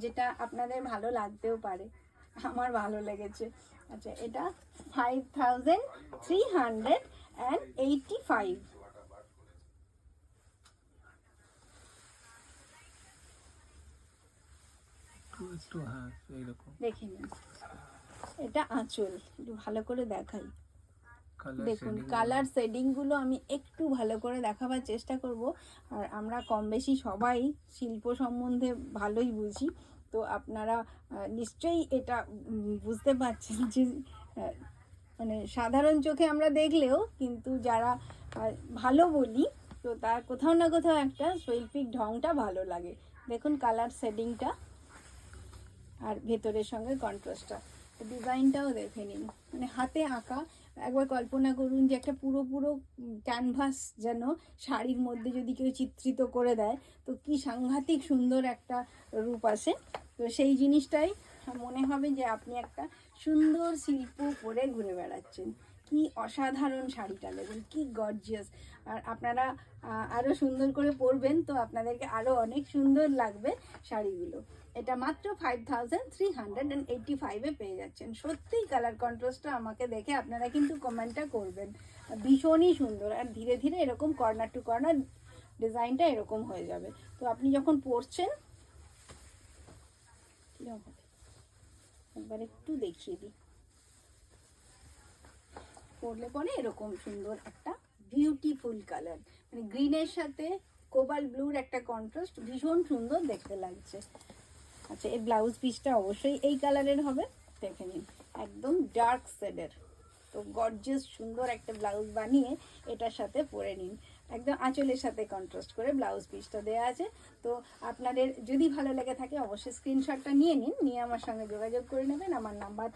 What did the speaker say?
যেটা আপনাদের ভালো লাগতেও পারে, আমার ভালো লেগেছে। আচ্ছা, এটা 5385। দেখে নিন, এটা আঁচল, একটু ভালো করে দেখাই। দেখুন কালার শেডিংগুলো আমি একটু ভালো করে দেখাবার চেষ্টা করব। আর আমরা কম বেশি সবাই শিল্প সম্বন্ধে ভালোই বুঝি, তো আপনারা নিশ্চয়ই এটা বুঝতে পারছেন যে মানে সাধারণ চোখে আমরা দেখলেও কিন্তু যারা ভালো বলি, তো তার কোথাও না কোথাও একটা শৈল্পিক ঢংটা ভালো লাগে। দেখুন কালার শেডিংটা আর ভেতরের সঙ্গে কন্ট্রাস্টটা, ডিজাইনটাও দেখে নিন, মানে হাতে আঁকা। একবার কল্পনা করুন যে একটা পুরো পুরো ক্যানভাস যেন শাড়ির মধ্যে যদি কেউ চিত্রিত করে দেয়, তো কি সাংঘাতিক সুন্দর একটা রূপ আসে। তো সেই জিনিসটাই মনে হবে যে আপনি একটা সুন্দর শিল্প পরে ঘুরে বেড়াচ্ছেন। কি অসাধারণ শাড়িটা, দেখুন কি গর্জিয়াস। আর আপনারা আরও সুন্দর করে পরবেন, তো আপনাদেরকে আরও অনেক সুন্দর লাগবে শাড়িগুলো। এটা মাত্র 5385-এ পেয়ে যাচ্ছেন। সত্যিই কালার কন্ট্রাস্টটা আমাকে দেখে আপনারা কিন্তু কমেন্টটা করবেন, ভীষণই সুন্দর। আর ধীরে ধীরে এরকম কর্নার টু কর্নার ডিজাইনটা এরকম হয়ে যাবে। তো আপনি যখন পরছেন কীরকম হবে একবার একটু দেখিয়ে দিই। পরলে পরে এরকম সুন্দর একটা বিউটিফুল কালার, মানে গ্রিনের সাথে কোবাল্ট ব্লুর একটা কন্ট্রাস্ট, ভীষণ সুন্দর দেখতে লাগছে। আচ্ছা, এই ব্লাউজ পিসটা অবশ্যই এই কালারের হবে, দেখে নিন একদম ডার্ক শেডের। তো গর্জিয়াস সুন্দর একটা ব্লাউজ বানিয়ে এটার সাথে পরে নিন, একদম আঁচলের সাথে কন্ট্রাস্ট করে ব্লাউজ পিসটা দেওয়া আছে। তো আপনাদের যদি ভালো লেগে থাকে অবশ্যই স্ক্রিনশটটা নিয়ে নিন, নিয়ে আমার সঙ্গে যোগাযোগ করে নেবেন। আমার নাম্বার